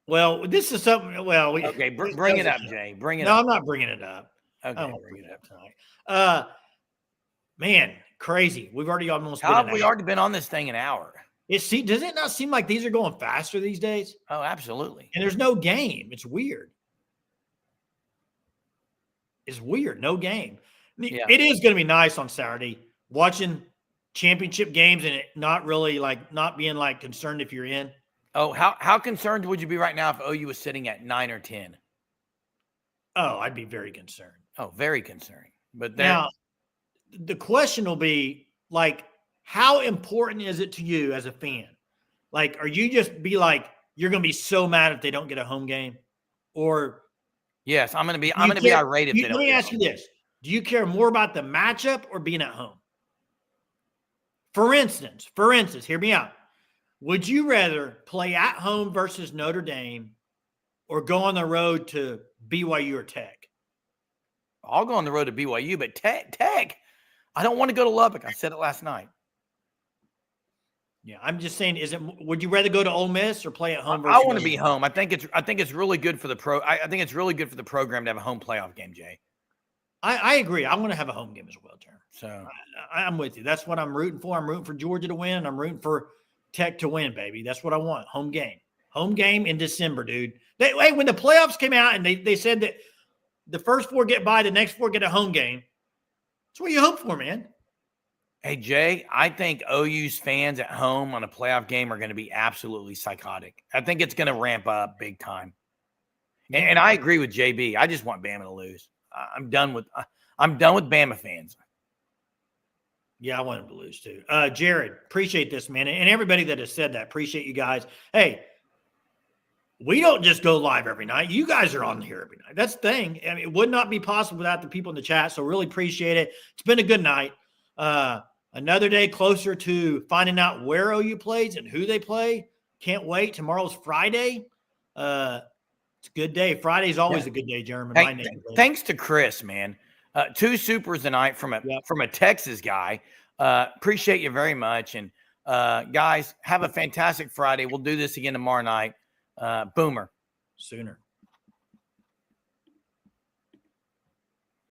Well, this is something. Well, okay, bring it up, Jay. Bring it up. No, I'm not bringing it up. Okay, I don't bring it up tonight. Man, crazy. We've already almost. How have we already been on this thing an hour? Does it not seem like these are going faster these days? Oh, absolutely. And there's no game. It's weird. It's weird. No game. Yeah. It is going to be nice on Saturday watching championship games and it not really not being concerned if you're in. Oh, how concerned would you be right now if OU was sitting at 9 or 10? Oh, I'd be very concerned. Oh, very concerned. But now the question will be how important is it to you as a fan? Are you just you're going to be so mad if they don't get a home game? Or yes, I'm going to be irate if they don't. Let me ask you this. Do you care more about the matchup or being at home? For instance, hear me out. Would you rather play at home versus Notre Dame or go on the road to BYU or Tech? I'll go on the road to BYU, but Tech, I don't want to go to Lubbock. I said it last night. Yeah, I'm just saying, would you rather go to Ole Miss or play at home? I want to be home. I think it's really good for the I think it's really good for the program to have a home playoff game, Jay. I agree. I want to have a home game as well, Jeremy. So I'm with you. That's what I'm rooting for. I'm rooting for Georgia to win. I'm rooting for Tech to win, baby. That's what I want. Home game in December, dude. When the playoffs came out and they said that the first 4 get by, the next 4 get a home game. That's what you hope for, man. Hey, Jay, I think OU's fans at home on a playoff game are going to be absolutely psychotic. I think it's going to ramp up big time. And I agree with JB. I just want Bama to lose. I'm done with Bama fans. Yeah, I want him to lose too. Jared, appreciate this, man. And everybody that has said that, appreciate you guys. Hey, we don't just go live every night. You guys are on here every night. That's the thing. I mean, it would not be possible without the people in the chat. So really appreciate it. It's been a good night. Another day closer to finding out where OU plays and who they play. Can't wait. Tomorrow's Friday. It's a good day. Friday's always a good day, Jeremy. Hey, thanks to Chris, man. 2 supers tonight from a Texas guy. Appreciate you very much. And guys, have a fantastic Friday. We'll do this again tomorrow night. Boomer. Sooner.